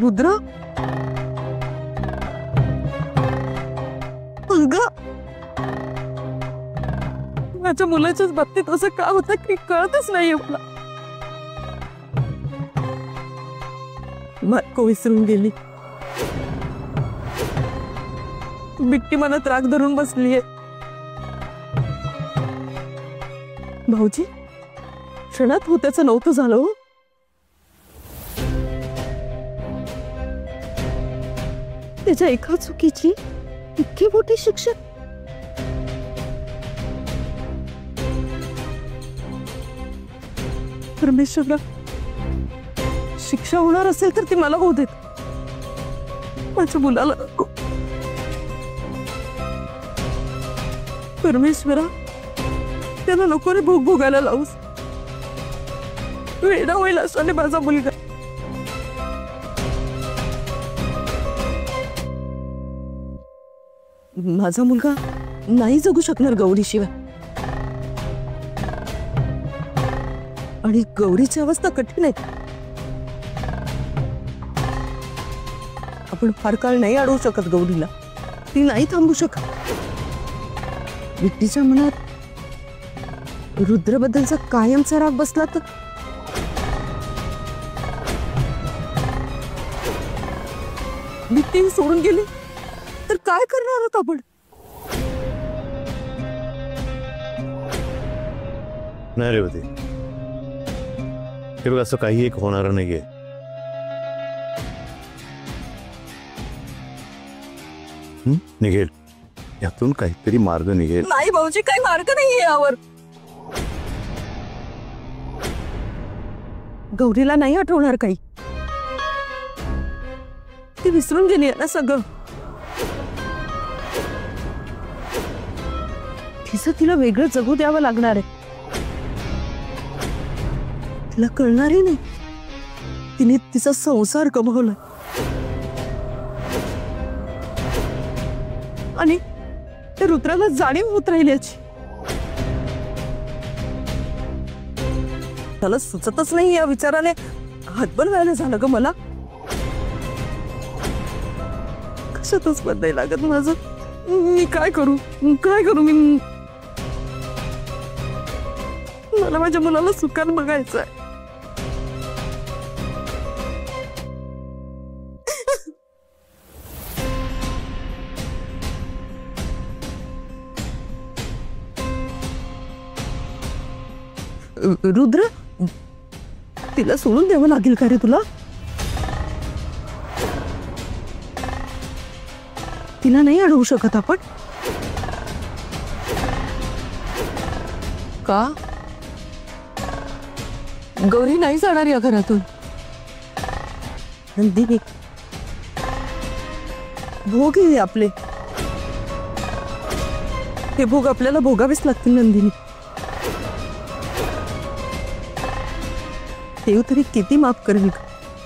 रुद्र अगं, माझ्या मुलाच्याच बाबतीत असं का होतं की कळतच नाहीये मला. बायको विसरून गेली, बिट्टी मनात राग धरून बसलीये. भाऊजी क्षणात होत्याचं नव्हतं झालं हो. त्याच्या एका चुकीची इतकी मोठी शिक्षा. परमेश्वरा, शिक्षा होणार असेल तर ती मला होऊ देत, माझ्या मुलाला नको. परमेश्वरा, त्याला नको रे भोग भोगायला लावूस. वेडा होईल असाने माझा मुलगा. माझा मुलगा नाही जगू शकणार गौरीशिवाय. आणि गौरीची अवस्था कठीण आहे. आपण फार काळ नाही अडवू शकत गौरीला, ती नाही थांबू शकत. बिट्टीच्या मनात रुद्रबद्दलचा कायमचा राग बसला तर बिट्टी सोडून गेली तर काय करणार आहोत आपण. नाही रेवती, हे बघ असं काही एक होणार नाहीये. निघेल यातून काहीतरी मार्ग निघेल. नाही भाऊजी, काही मार्ग नाहीये यावर. गौरीला नाही आठवणार काही, ती विसरून गेली ना सगळं. तिचं तिला वेगळं जगू द्यावं लागणार आहे. तिला कळणारही नाही तिने तिचा संसार गमावला आणि त्या रुद्राला जाणीव होत राहिली याची. त्याला सुचतच नाही या विचाराने हातबल व्हायला झालं ग मला. कशातच बंद नाही लागत माझं. मी काय करू काय करू. मला माझ्या मुलाला सुखात बघायचं आहे. रुद्र, तिला सोडून द्यावं लागेल का रे तुला. तिला नाही अडवू शकत आपण. का गौरी नाही जाणार या घरातून. नंदिनी, भोग आहे आपले, हे भोग आपल्याला भोगावेच लागतील नंदिनी. देव तरी किती माफ करेल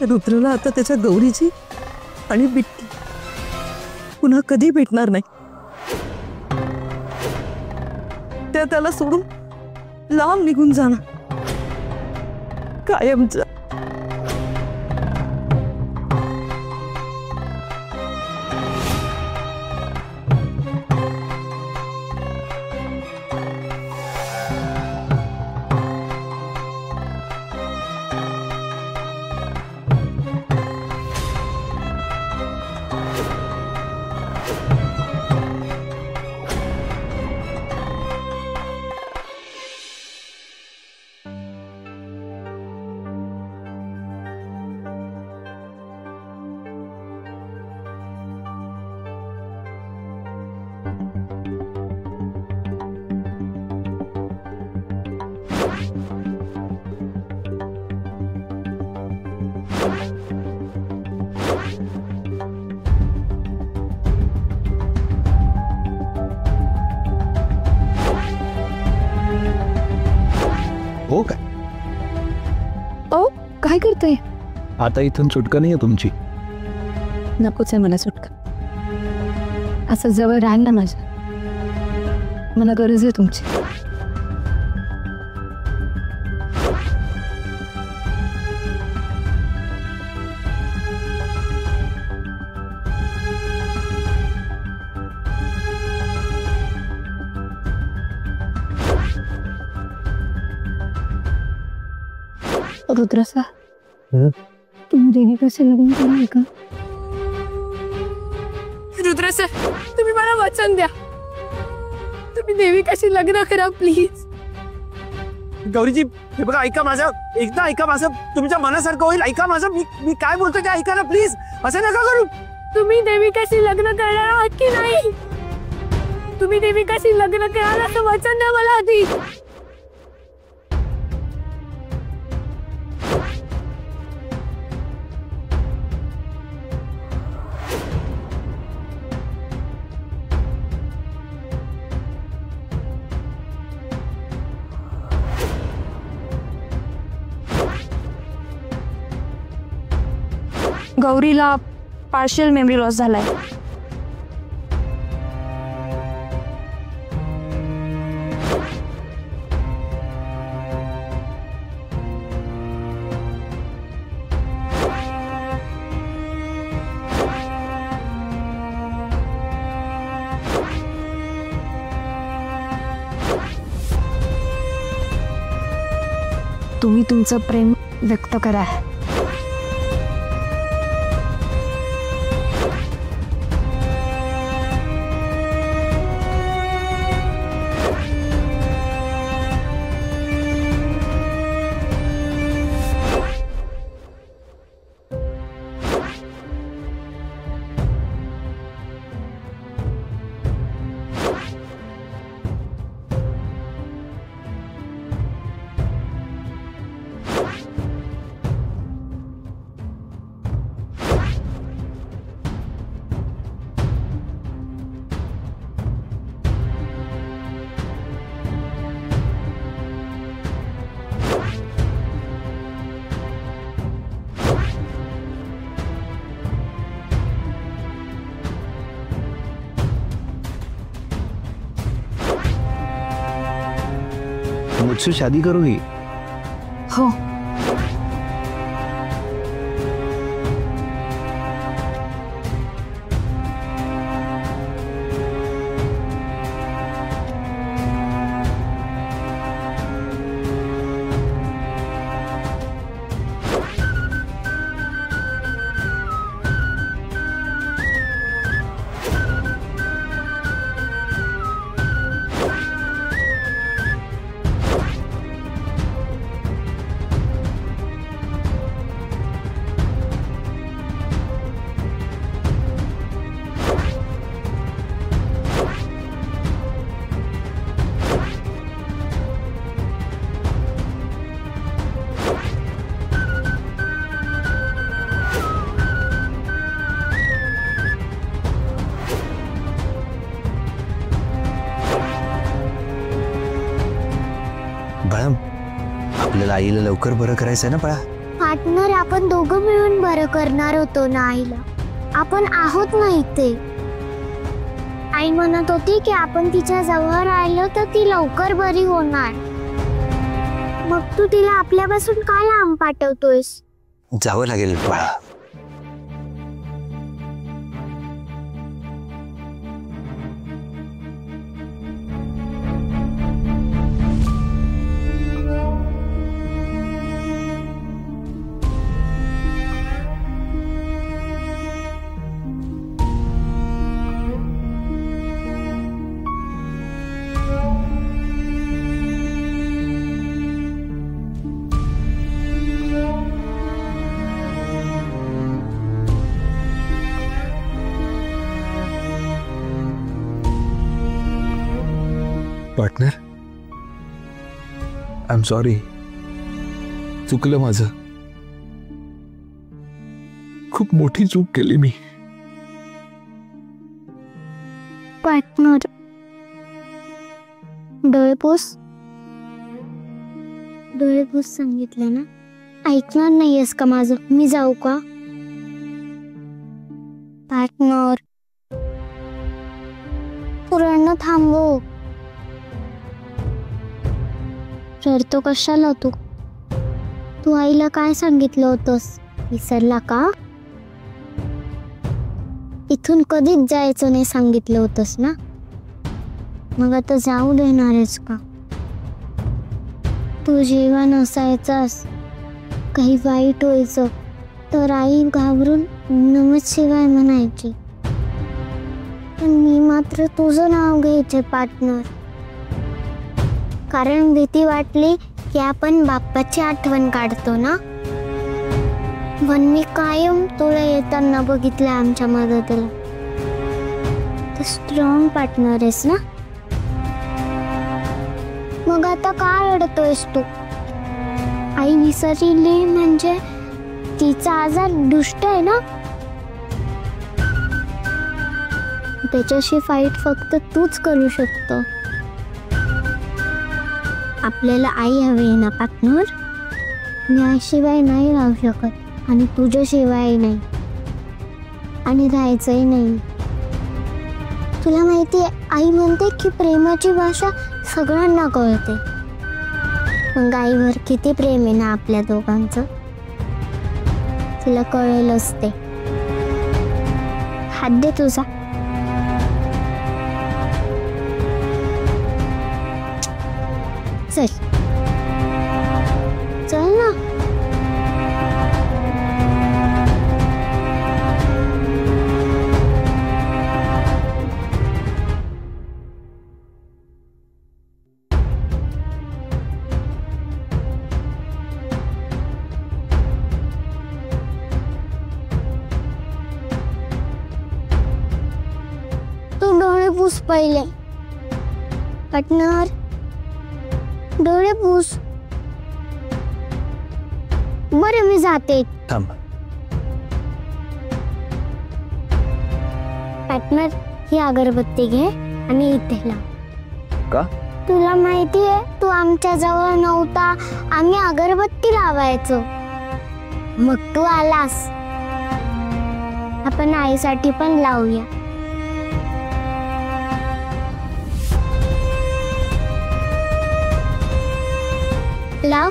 रुद्रला. आता त्याच्या गौरीची आणि बिट्टी पुन्हा कधी भेटणार नाही. त्याला सोडून लांब निघून जाणार कायमचं. हो काय? ओ काय करते? आता इथून सुटका नाहीये तुमची. नकोच आहे मला सुटका. असं जवळ राहील ना माझ्या. मला गरज आहे तुमची. रुद्र सर तुम्ही देवी कसे लग्न कराल का? रुद्र सर तुम्ही मला वचन द्या, तुम्ही देवी कशी लग्न करा प्लीज. गौरीजी हे बघा, ऐका माझं, एकदा ऐका माझं, तुमच्या मनासारखं होईल. ऐका माझं, मी काय बोलतो ते ऐका ना प्लीज. असं नका करू. तुम्ही देवी कशी लग्न करणार आहात की नाही? तुम्ही देवी कशी लग्न कराल असं वचन द्या मला आधी. गौरीला पार्शियल मेमरी लॉस झालाय. तुम्ही तुमचं प्रेम व्यक्त करा. मुझसे शादी करोगी? हो. बाळा, आपल्याला आईला लवकर बरं करायचंय ना बाळा. पार्टनर आपण दोघं मिळून बरं करणार होतो ना आईला. आपण आहोत ना इथे. आई म्हणत होती की आपण तिच्या जवळ राहिलो तर ती लवकर बरी होणार. मग तू तिला आपल्यापासून काय लांब पाठवतोयस? जावं लागेल बाळा. Partner, I am sorry. चुकलं माझं. खूप मोठी चूक केली मी. पार्टनर डोळेपूस सांगितलं ना. ऐकणार नाहीयेस का माझं? मी जाऊ का? पार्टनर तू रडणं थांबव. रडतो कशाला तू? तू आईला काय सांगितलं होतंस? विसरला का? इथून कधीच जायचं नाही सांगितलं होतंस ना. मग आता जाऊ देणार आहेस का? तू जीवन असायचास काही वाईट व्हायचं तर आई घाबरून नमःशिवाय म्हणायची, पण मी मात्र तुझं नाव घ्यायचे पार्टनर, कारण भीती वाटली की आपण बाप्पाची आठवण काढतो ना. पण मी कायम तुला येताना बघितलं आमच्या मदतीला. तू स्ट्रॉंग पार्टनर आहेस ना. मग आता का रडतोयस तू? आई विसरली म्हणजे तिचा आजार दुष्ट आहे ना. त्याच्याशी फाईट फक्त तूच करू शकतो. आपल्याला आई हवी ना पार्टनर. मी आईशिवाय नाही राहू शकत आणि तुझ्याशिवाय नाही, आणि राहायचंही नाही. तुला माहिती आहे, आई म्हणते की प्रेमाची भाषा सगळ्यांना कळते. मग आईवर किती प्रेम आहे ना आपल्या दोघांचं, तिला कळेलच ते. हात दे तुझा. चल चल ना. तू डोळे पुस पहिले. पार्टनर डोळे पुस. बरं मी जाते. थांब. पार्टनर ही अगरबत्ती घे आणि इथे लाव. का? तुला माहिती आहे, तू आमच्या जवळ नव्हता, आम्ही अगरबत्ती लावायचो. मग तू आलास. आपण आईसाठी पण लावूया. लाव.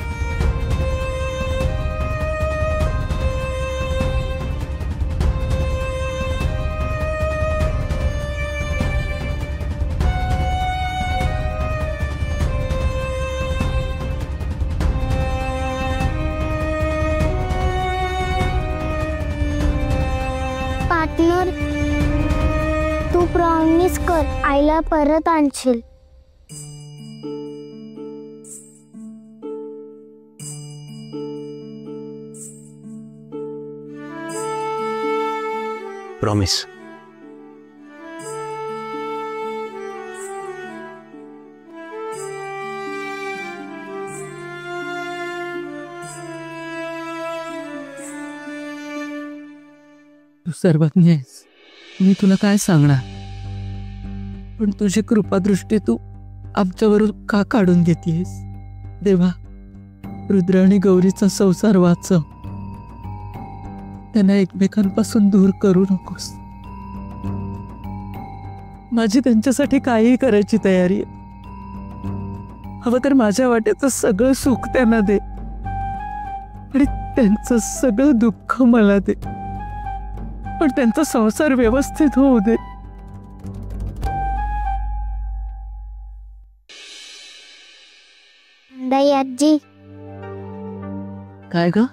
पार्टनर तू प्रॉमिस कर, आईला परत आणशील. प्रॉमिस. तू सर्वज्ञ आहेस, मी तुला काय सांगणार. पण तुझी कृपादृष्टी तू आमच्यावरून का काढून घेतलीस. देवा, रुद्र आणि गौरीचा संसार वाचव. त्यांना एकमेकांपासून दूर करू नकोस. माझी त्यांच्यासाठी काहीही करायची तयारी आहे. हवं तर माझ्या वाट्याचं सगळं सुख त्यांना दे आणि त्यांचं सगळं दुःख मला दे, पण त्यांचा संसार व्यवस्थित होऊ दे. दाई आजी. काय ग?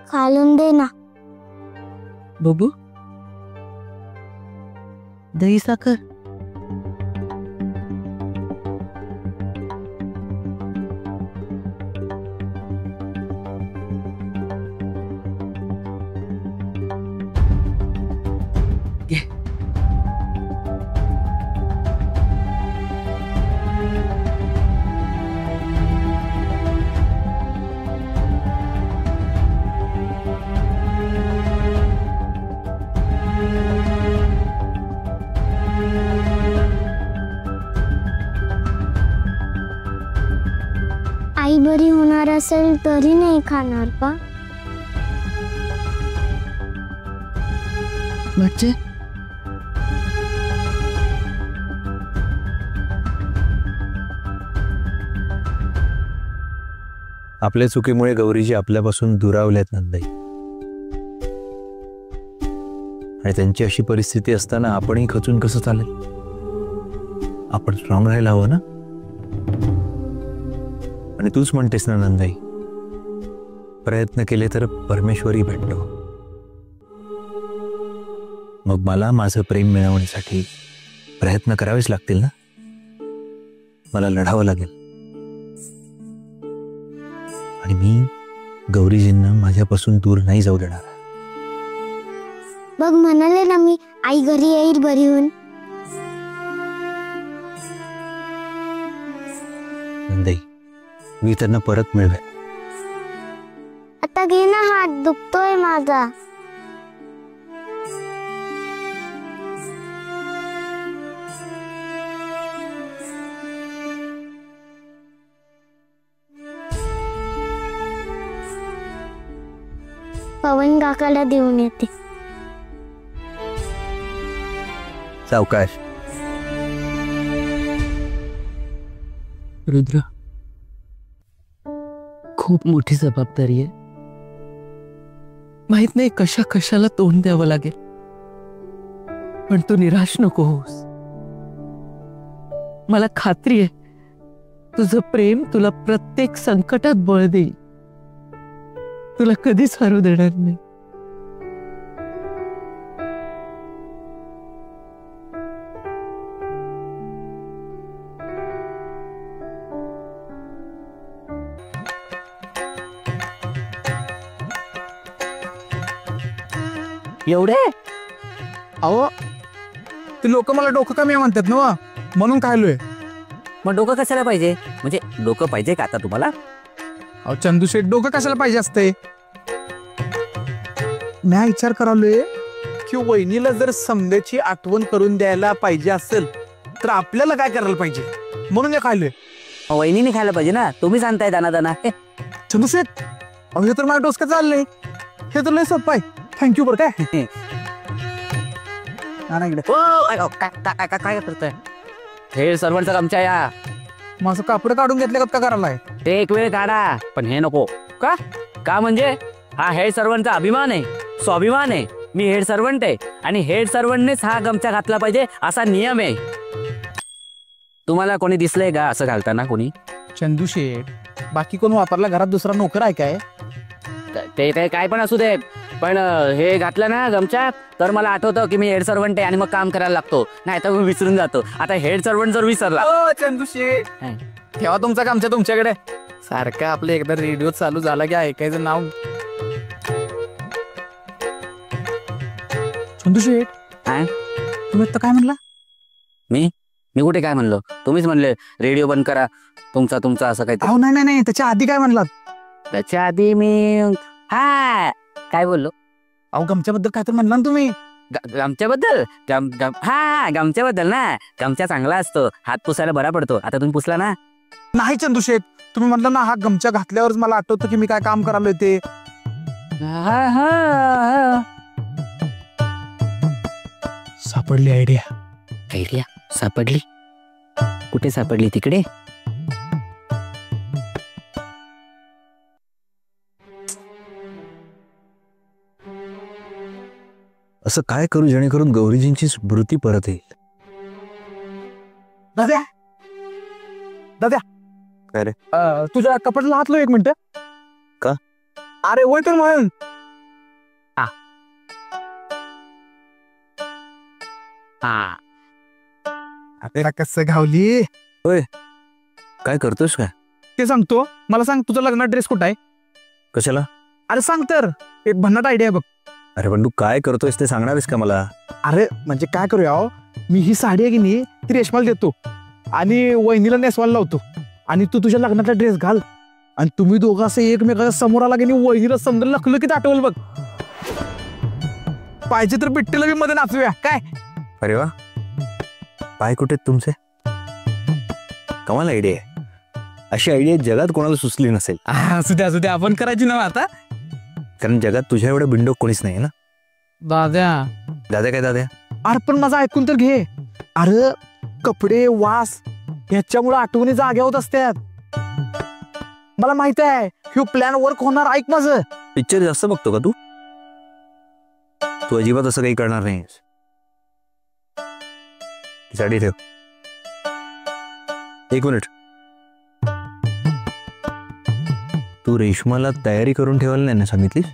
खालून दे ना. बबू, दही साखर. घे. आई बरी होणार असेल तरी नाही खाणार का? म्हणजे आपल्या चुकीमुळे गौरीजी आपल्यापासून दुरावल्यात नंदाई, आणि त्यांची अशी परिस्थिती असताना आपणही खचून कसं चालेल. आपण स्ट्रॉंग राहायला हवं ना. आणि तूच म्हणतेस ना नंदाई, प्रयत्न केले तर परमेश्वरी भेटतो. मग मला माझं प्रेम मिळवण्यासाठी प्रयत्न करावेच लागतील ना. मला लढावं लागेल. आणि मी गौरीजींना माझ्यापासून दूर नाही जाऊ देणार. बघ म्हणाले ना मी, आई घरी येईल बरी होऊन. नंदाई, मी त्यांना परत मिळवेन. आता घे ना, हात दुखतोय माझा. पवन काकाला देऊन येते. सावकाश. रुद्र, खूप मोठी जबाबदारी आहे. माहित नाही कशा कशाला तोंड द्यावं लागेल, पण तू निराश नको होस. मला खात्री आहे तुझं प्रेम तुला प्रत्येक संकटात बळ देईल. तुला कधीच हरू देणार नाही. एवढे? अहो, ते लोक मला डोकं कमी आहे म्हणतात ना, म्हणून खायलोय. मग डोकं कशाला पाहिजे? म्हणजे डोकं पाहिजे का आता तुम्हाला? अहो चंदूशेठ, डोकं कशाला पाहिजे असते? मी विचार करालोय की वहिनीला जर समध्याची आठवण करून द्यायला पाहिजे असेल तर आपल्याला काय करायला पाहिजे, म्हणून हे खायलोय. वहिनीने खायला पाहिजे ना, तुम्ही सांगताय दाना दाना. चंदूशेठ, अहो हे तर माझ्या डोसक्यात चाललंय. हे तर लय सोपं आहे. थँक्यू बरं. काय काय करतोय? हे सर्वांचं आमच्या या माझं कापड काढून घेतलं का करायला? ते एक वेळ काढा, पण हे नको. का का म्हणजे हा हेड सर्वंटचा अभिमान आहे, स्वाभिमान आहे. मी हेड सर्वंट आहे आणि हेड सर्वंटनेच हा गमछा घातला पाहिजे असा नियम आहे. तुम्हाला कोणी दिसलंय का असं घालताना? कोणी? चंदूशेठ, बाकी कोण वापरला घरात दुसरा नोकर आहे काय? ते काय पण असू दे, पण हे घातलं ना गमछा तर मला आठवतं की मी हेड सर्वंट आहे आणि मग काम करायला लागतो, नाही तर मी विसरून जातो. आता हेड सर्वंट जर विसरला. चंदूशेठ, ठेवा तुमचा गमछा तुमच्याकडे. सारखं आपलं एकदा रेडिओ चालू झाला की ऐकायचं नाव. चंदूशेठ, तुम्ही आता काय म्हणला? मी कुठे काय म्हणलो? तुम्हीच म्हणले रेडिओ बंद करा तुमचा असं काही. अहो नाही, त्याच्या आधी काय म्हणलात? त्याच्या आधी मी काय बोललो? अहो गमच्याबद्दल काय तर म्हणला ना तुम्ही. गमच्याबद्दल? गमच्याबद्दल ना. गमचा चांगला असतो, हात पुसायला बरा पडतो. आता तुम्ही पुसला ना? नाही चंदूशेठ, तुम्ही म्हणला ना हा गमचा घातल्यावरच मला आठवतं की मी काय काम करायला ते. सापडली आयडिया. सापडली? कुठे सापडली? तिकडे? असं काय करू जेणेकरून गौरीजींची स्मृती परत येईल? दाद्या, काय रे? तुझ्या कपाटाला हात लाव 1 मिनिट. का? अरे होय तर म्हणून. अरे कसं घावली? होय, काय करतोस काय? ते सांगतो. मला सांग, तुझा लग्नात ड्रेस कुठं आहे? कशाला? अरे सांग तर, एक भन्नाट आयडिया आहे बघ. अरे पण तू काय करतोयस ते सांगणारस का मला? अरे म्हणजे काय करूया, मी ही साडी आहे की नाही ती रेशमाला देतो आणि वहिनीला नेसवायला लावतो आणि तू तुझ्या लग्नातला ड्रेस घाल आणि तुम्ही दोघं असं एकमेकाच्या समोर आला की नाही, वहिनीला समजा लखलं की आठवल बघ. पाहिजे तर बिट्टीला बी मध्ये नाचूया काय? अरे वा, पाय कुठे तुमचे? कमाल आयडिया आहे. अशी आयडिया जगात कोणाला सुचली नसेल. असू द्या आपण करायची ना आता, कारण जगात तुझ्या एवढं बिंडो कोणीच नाही ना. दाद्या काय दाद्या? अरे पण माझं ऐकून तर घे. अरे कपडे वास ह्याच्यामुळे आठवणी जाग्या होत असतात. मला माहित आहे ह्यो प्लॅन वर्क होणार. ऐक माझं. पिक्चर जास्त बघतो का तू? अजिबात असं काही करणार नाही. साडी ठेव. 1 मिनिट. तू रेश्माला तयारी करून ठेवायला नाही ना सांगितलीस?